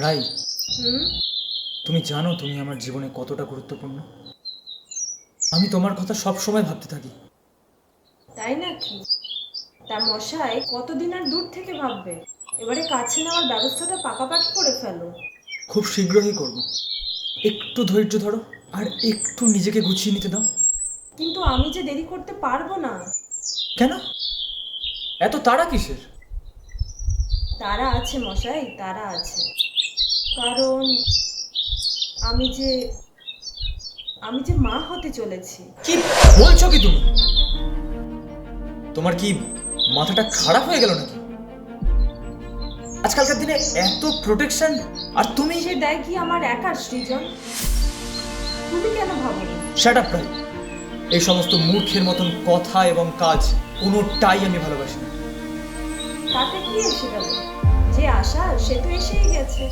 রাই, হুম। তুমি জানো তুমি আমার জীবনে কতটা গুরুত্বপূর্ণ। আমি তোমার কথা সব সময় ভাবতে থাকি। তাই নাকি? তা মশাই কতদিন আর দূর থেকে ভাববে? এবারে কাছে নেওয়ার ব্যবস্থাটা পাকাপাকি করে ফেলো। খুব শীঘ্রই করব। একটু ধৈর্য ধরো আর একটু নিজেকে গুছিয়ে নিতে দাও। কিন্তু আমি যে দেরি করতে পারবো না। কেন? এত তাড়া কিসের? তারা আছে মশাই, তারা আছে। কারণ আমি যে আমি যে মা হতে চলেছি। কি বলছো কি তুমি? তোমার কি মাথাটা খারাপ হয়ে গেল নাকি? আজকালকার দিনে এত প্রোটেকশন, আর তুমি? সে দায় কি আমার একার সৃজন? তুমি কেন ভাবোনি? শ্যাট আপ রাই। এই সমস্ত মূর্খের মতন কথা এবং কাজ কোনোটাই আমি ভালোবাসি না। তাতে কি এসে গেল? যে আশা সে তো এসেই গেছে।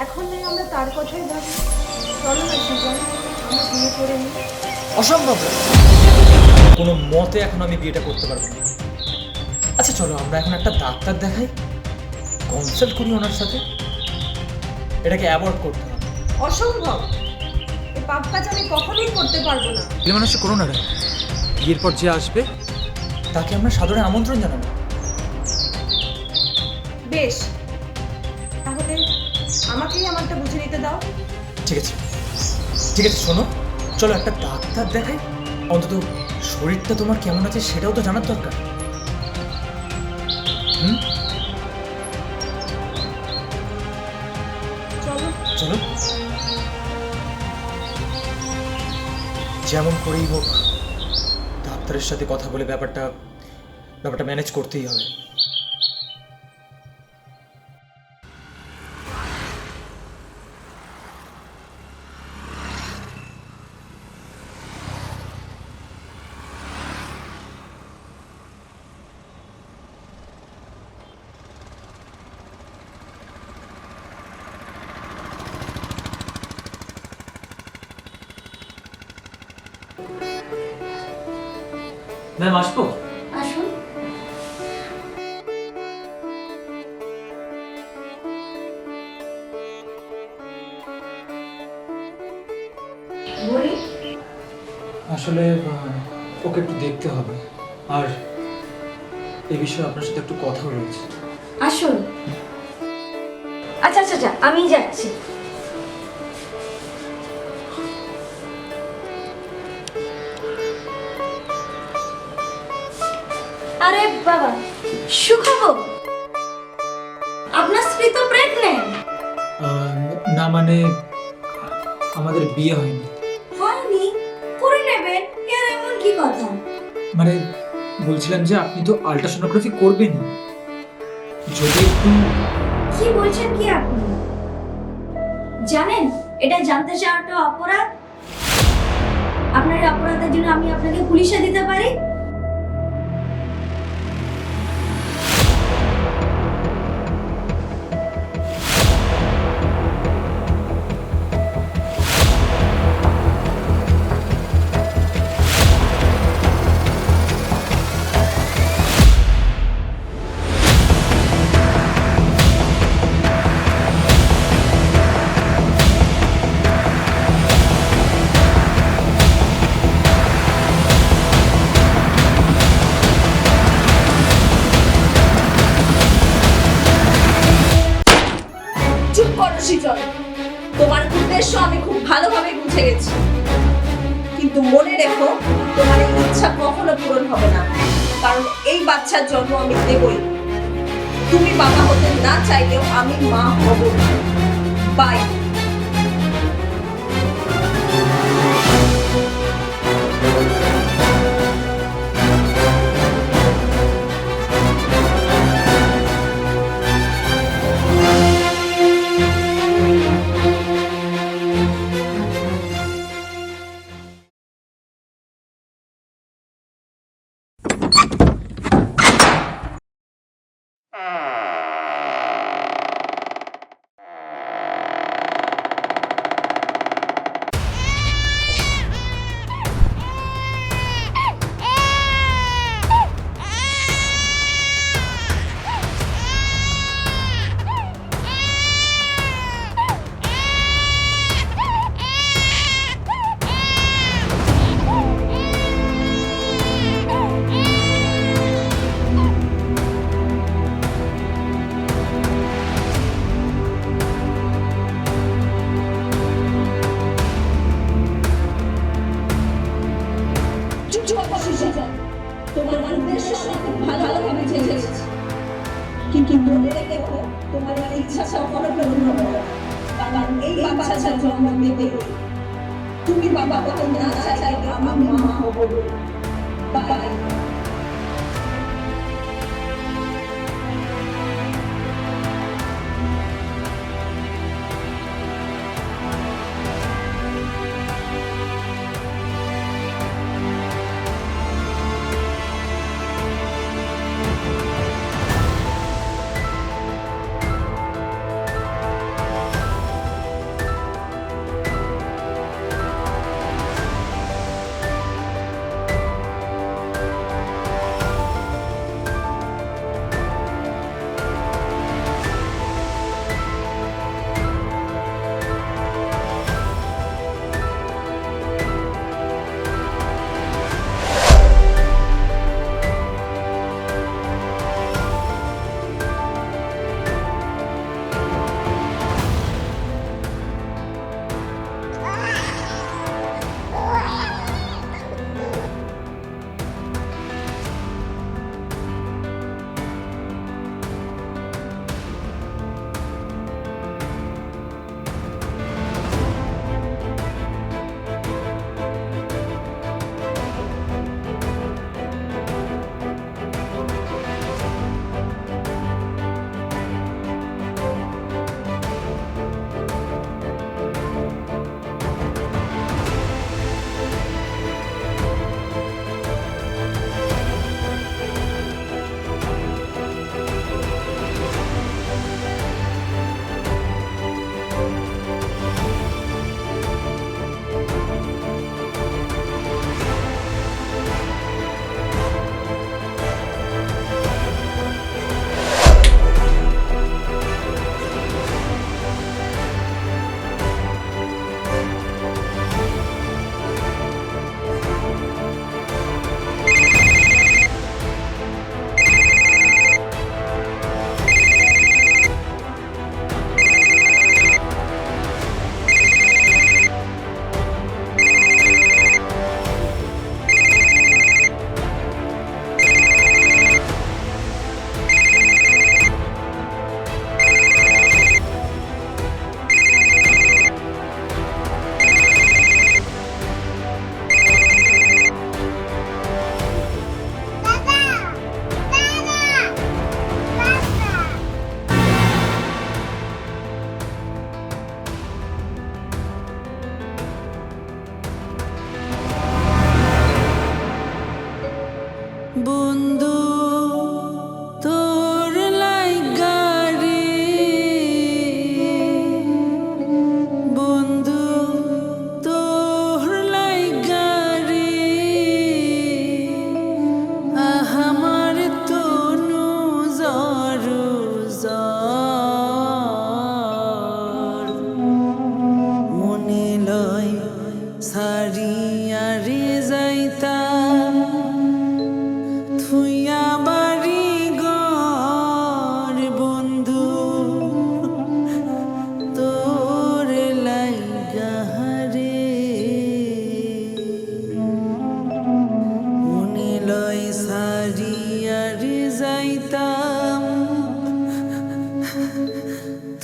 এখন নয় আমরা তার কথাই ভাবি। চলো না সৃজন, আমরা বিয়ে করে নিই। অসম্ভব রাই। কোনো মতে এখন আমি বিয়েটা করতে পারবো না। আচ্ছা চলো আমরা এখন একটা ডাক্তার দেখাই, কনসাল্ট করি ওনার সাথে। এটাকে অ্যাভয়েড করতে হবে। অসম্ভব। এই পাপ কাজ আমি কখনোই করতে পারবো না। এ মানুষ করো না রাই। বিয়ের পর যে আসবে তাকে আমরা সাদরে আমন্ত্রণ জানাবো। বেশ, তাহলে আমাকেই আমারটা বুঝে নিতে দাও। ঠিক আছে, ঠিক আছে, শোনো, চলো একটা ডাক্তার দেখাই। অন্তত শরীরটা তোমার কেমন আছে সেটাও তো জানার দরকার। হুম, চলো। চলো। যেমন করেই হোক ডাক্তারের সাথে কথা বলে ব্যাপারটা ব্যাপারটা ম্যানেজ করতেই হবে। ম্যাম আসবো? আসুন। বলি। আসলে ওকে একটু দেখতে হবে, আর এই বিষয়ে আপনার সাথে একটু কথা রয়েছে। আসুন। আচ্ছা আচ্ছা আচ্ছা, আমি যাচ্ছি। আরে বাবা, সুখবর! আপনার স্ত্রী তো প্রেগনেন্ট। না মানে আমাদের বিয়ে হয়নি। হয়নি? করে নেবেন, এর এমন কি কথা? মানে বলছিলাম যে আপনি তো আল্ট্রাসোনোগ্রাফি করবেন, যদি একটু। কি বলছেন কি আপনি? জানেন এটা জানতে চাওয়াটা অপরাধ। আপনার এই অপরাধের জন্য আমি আপনাকে পুলিশে দিতে পারি। চুপ করো সৃজন। তোমার উদ্দেশ্য আমি খুব ভালোভাবে বুঝে গেছি, কিন্তু মনে রেখো তোমার এই ইচ্ছা কখনো পূরণ হবে না, কারণ এই বাচ্চার জন্ম আমি দেবই। তুমি বাবা হতে না চাইলেও আমি মা হব। বাই। খুব ভালোভাবে বুঝে গেছি, কিন্তু মনে রেখো তোমার এই ইচ্ছা কখনো পূরণ হবে না, কারণ এই বাচ্চাটার জন্ম দেবে তুমি, বাবা কত না চাইলে আমি মা হবো। বাই। বন্ধু তোর লাইগা রে, বন্ধু তোর লাইগা রে, আমার তনু জর জর, মনে লয় সারিয়া রে যাইতাম, থুইয়া বাড়ি ঘর বন্ধু তোর লাইগা রে, মনে লয় সারিয়া রে যাইতাম,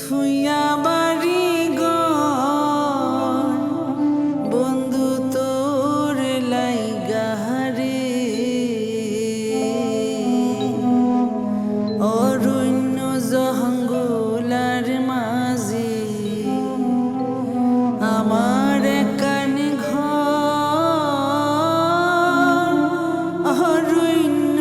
থুইয়া বাড়ি ঘর বন্ধু তোর লাইগা রে, অরণ্য জঙ্গলার মাঝে আমার একান ঘর, অরণ্য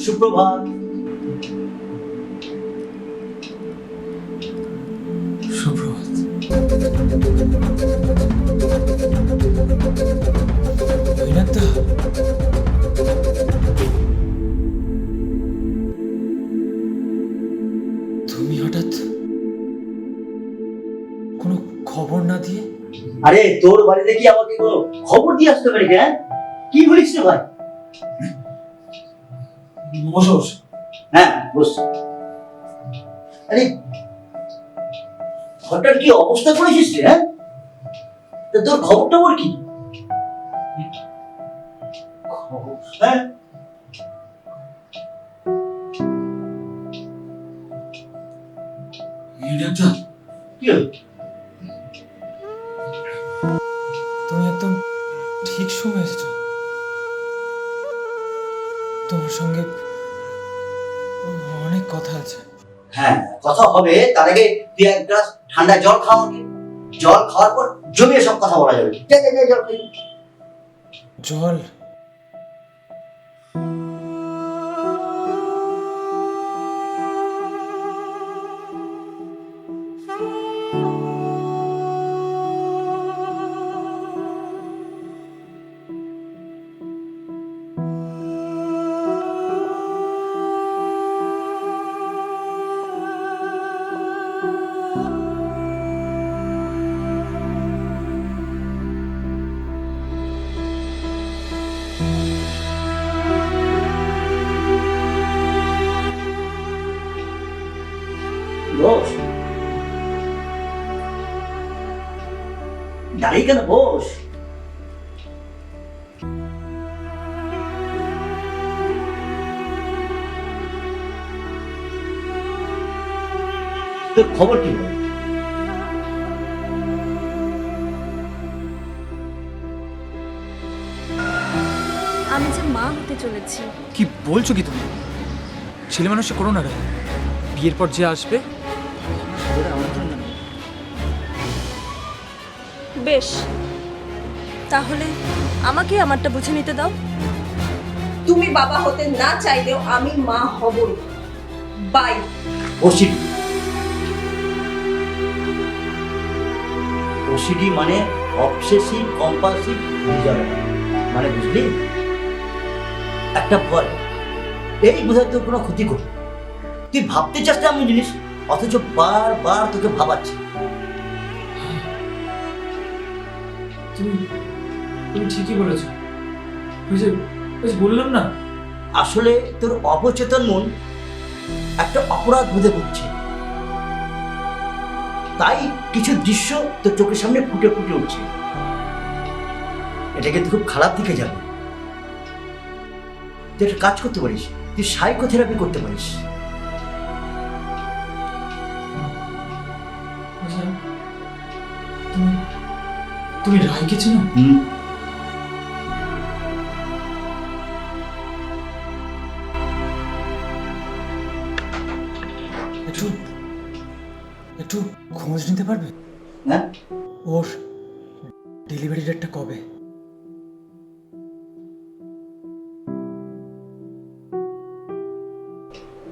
সুপ্রভাত। সুপ্রভাত। মৈনাকদা, তুমি হঠাৎ কোনো খবর না দিয়ে? আরে তোর বাড়িতে কি আমাকে কোনো খবর দিয়ে আসতে পারি? হ্যাঁ, কি বলিস রে ভাই? বসো বসো। হ্যাঁ বস। আরে হঠাৎ কি অবস্থা করেছিস রে? হ্যাঁ, তা তোর খবরটা বল কি? হ্যাঁ, মৈনাকদা, কি হলো? তুমি একদম ঠিক সময় এসেছো। তোমার সঙ্গে অনেক কথা আছে। হ্যাঁ, কথা হবে, তার আগে তুই এক গ্লাস ঠান্ডা জল খাওয়া। জল খাওয়ার পর জমিয়ে সব কথা বলা যাবে। যা যা যা, জল খাই। জল? বস। দাঁড়িয়ে কেন? বস। তোর খবর কি বল? আমি যে মা হতে চলেছি। কি বলছো কি তুমি? ছেলে মানুষে করো না রে। বিয়ের পর যে আসবে আমন্ত্রণ জানাবো। বেশ, তাহলে আমাকে আমারটা বুঝে নিতে দাও। তুমি বাবা হতে না চাইলেও আমি মা হবই। বাই। ওসিডি। ওসিডি মানে অবসেসিভ কম্পালসিভ ডিসঅর্ডার। মানে বুঝলি, একটা ভয়, এই বোধহয় তোর কোনো ক্ষতি করবে। তুই ভাবতে চাস না এমন জিনিস, অথচ বারবার তোকে ভাবাচ্ছে। তুমি তুমি ঠিকই বলেছো। ওই যে বললাম না, আসলে তোর অবচেতন মন একটা অপরাধ বোধে করছে, তাই কিছু দৃশ্য তোর চোখের সামনে ফুটে ফুটে উঠছে। এটা কিন্তু খুব খারাপ দিকে যাবে। তুই একটা কাজ করতে পারিস, তুই সাইকোথেরাপি করতে পারিস। আচ্ছা, তুমি তুমি রায়কে চেনো? একটু একটু খোঁজ নিতে পারবে? হ্যাঁ, ওর ডেলিভারি ডেটটা কবে?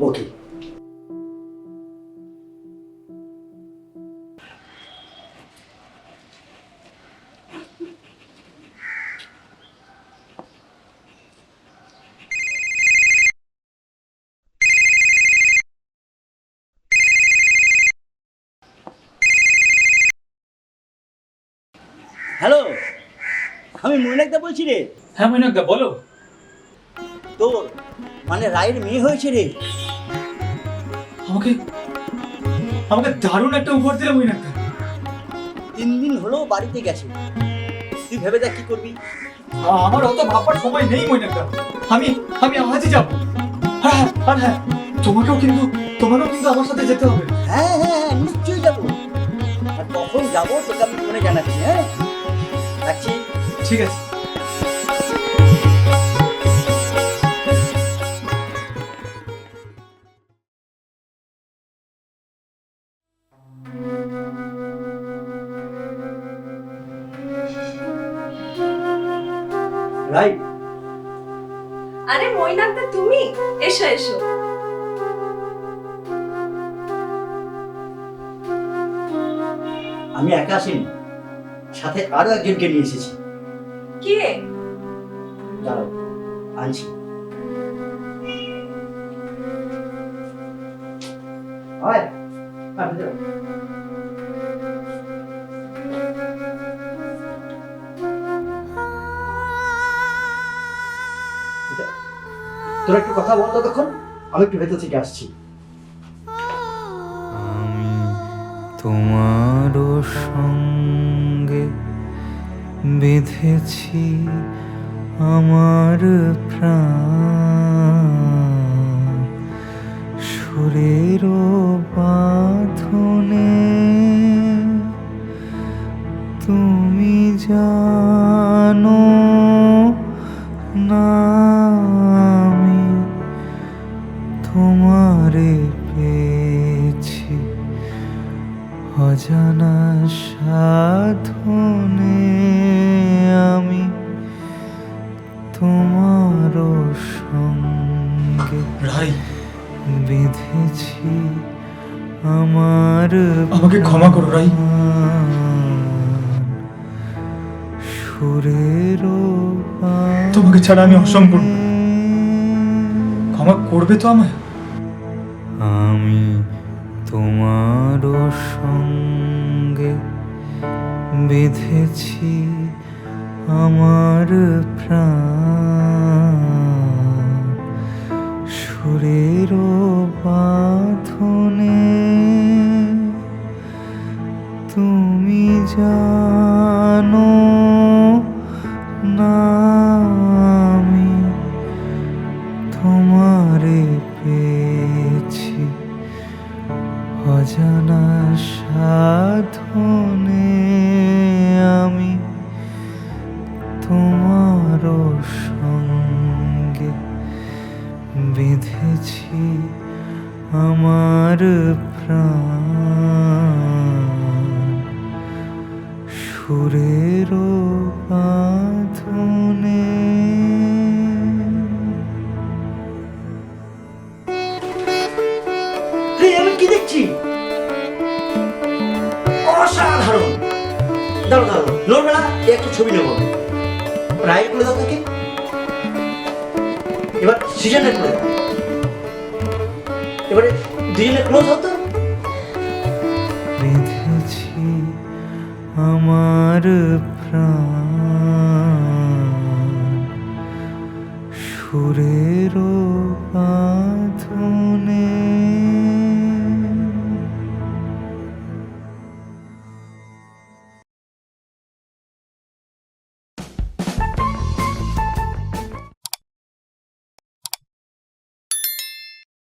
ওকে। হ্যালো, আমি মৈনাকদা বলছি রে। হ্যাঁ মৈনাকদা, বলো। তোর মানে রায়ের মেয়ে হয়েছে রে। আমাকে আমাকে দারুণ একটা উপহার দিলে মৈনাকদা। 3 দিন হলো বাড়িতে গেছে। তুই ভেবে দেখ কি করবি। আমার অত ভাববার সময় নেই মৈনাকদা। আমি আমি আজই যাবো। হ্যাঁ হ্যাঁ, আর হ্যাঁ, তোমাকেও কিন্তু আমার সাথে যেতে হবে। হ্যাঁ হ্যাঁ হ্যাঁ, নিশ্চয়ই যাবো। আর কখন যাবো তোকে আমি ফোনে জানাচ্ছি। হ্যাঁ, রাখছি। ঠিক আছে। রাইট, আরে মৈনাকদা, তুমি এসো এসো। আমি একা আসিনি, সাথে আরো একজনকে নিয়ে এসেছি। কে? দাঁড়াও, আনছি। আয়, আয় ভেতরে। তোরা একটু কথা বল ততক্ষণ, আমি একটু ভেতর থেকে আসছি। আমি তোমারও সঙ্গে বেঁধেছি আমার প্রাণ, সুরের বাঁধনে তুমি জানো না আমি তোমারে পেয়েছি অজানা সাধনে, আমি তোমারও সঙ্গে রাই, বেঁধেছি আমার আমাকে ক্ষমা করো রাই। প্রাণ, সুরের তোমাকে ছাড়া আমি অসম্পূর্ণ। ক্ষমা করবে তো আমায়? আমি তোমারও সঙ্গে বেঁধেছি আমার প্রাণ, সুরের বাঁধনে তুমি জানো না আমি তোমারে পেয়েছি অজানা সাধনে, আমি তোমারও সঙ্গে বেঁধেছি আমার প্রাণ, সুরের বাঁধনে। আমি কি দেখছি? অসাধারণ! দাঁড়ো দাঁড়ো, নড়বে না, একটু ছবি নেবো। রায় করে দাও তাকে, এবার সিজনে করে দাও। এবারে দুজনে ক্লোজ হতো। বেঁধেছি আমার প্রাণ, সুরের বাঁধনে।